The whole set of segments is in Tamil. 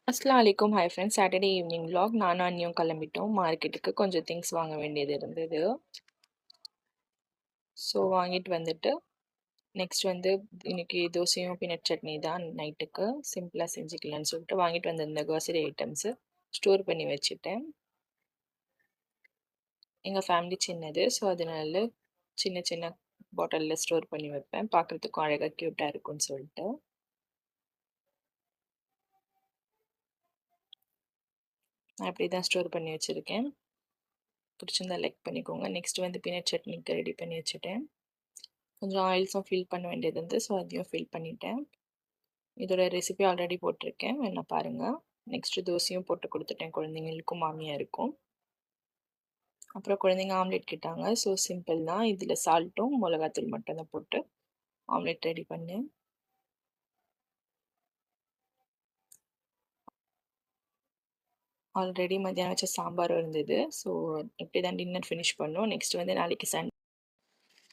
அஸ்ஸலாமு அலைக்கும். Hi friends. Saturday evening vlog. நானும் அண்ணியும் கிளம்பிட்டோம் மார்க்கெட்டுக்கு. கொஞ்சம் திங்ஸ் வாங்க வேண்டியது இருந்தது. ஸோ வாங்கிட்டு வந்துட்டு, நெக்ஸ்ட் வந்து இன்னைக்கு தோசையும் பீனட் சட்னி தான் நைட்டுக்கு. சிம்பிளா செஞ்சுக்கலான்னு சொல்லிட்டு வாங்கிட்டு வந்திருந்த grocery ஐட்டம்ஸு ஸ்டோர் பண்ணி வச்சுட்டேன். எங்க ஃபேமிலி சின்னது. ஸோ அதனால சின்ன சின்ன பாட்டில்ல ஸ்டோர் பண்ணி வைப்பேன். பார்க்கறதுக்கும் அழகா கியூட்டா இருக்கும்னு சொல்லிட்டு. நான் இப்படி தான் ஸ்டோர் பண்ணி வச்சிருக்கேன். பிடிச்சிருந்தா லைக் பண்ணிக்கோங்க. நெக்ஸ்ட் வந்து பீனட் சட்னிக்கு ரெடி பண்ணி வச்சுட்டேன். கொஞ்சம் ஆயில்ஸும் ஃபில் பண்ண வேண்டியது இருந்து, ஸோ அதையும் ஃபில் பண்ணிட்டேன். இதோட ரெசிபி ஆல்ரெடி போட்டிருக்கேன், வேணா பாருங்கள். நெக்ஸ்ட்டு தோசையும் போட்டு கொடுத்துட்டேன் குழந்தைங்களுக்கும் மாமியாருக்கும். அப்புறம் குழந்தைங்க ஆம்லேட் கேட்டாங்க. ஸோ சிம்பிள் தான். இதில் சால்ட்டும் மிளகாத்தூள் மட்டும் தான் போட்டு ஆம்லேட் ரெடி பண்ணேன். ஆல்ரெடி மத்தியானம் வச்ச சாம்பாரும் இருந்தது. ஸோ இப்படி தான் டின்னர் ஃபினிஷ் பண்ணோம். நெக்ஸ்ட் வந்து நாளைக்கு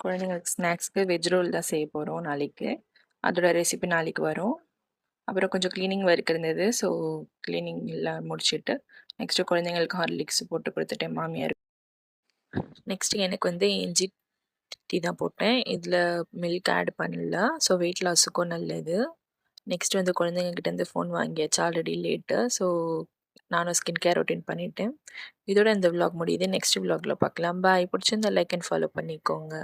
குழந்தைங்களுக்கு ஸ்நாக்ஸ்க்கு வெஜ் ரோல் தான் செய்ய போகிறோம் நாளைக்கு. அதோட ரெசிபி நாளைக்கு வரும். அப்புறம் கொஞ்சம் க்ளீனிங் ஒர்க் இருந்தது. ஸோ க்ளீனிங் எல்லாம் முடிச்சுட்டு நெக்ஸ்ட்டு குழந்தைங்களுக்கு ஹார்லிக்ஸ் போட்டு கொடுத்துட்டேன் மாமியார். நெக்ஸ்ட்டு எனக்கு வந்து இஞ்சி டீ தான் போட்டேன். இதில் மில்க் ஆட் பண்ணல. ஸோ வெயிட் லாஸுக்கும் நல்லது. நெக்ஸ்ட் வந்து குழந்தைங்ககிட்டேருந்து ஃபோன் வாங்கியாச்சு, ஆல்ரெடி லேட்டு. ஸோ நானும் ஸ்கின் கேர் ரொட்டீன் பண்ணிட்டேன். இதோட இந்த விலாக் முடியுது. நெக்ஸ்ட் விலாகில் பார்க்கலாம். பாய். பிடிச்சிருந்தா லைக் அண்ட் ஃபாலோ பண்ணிக்கோங்க.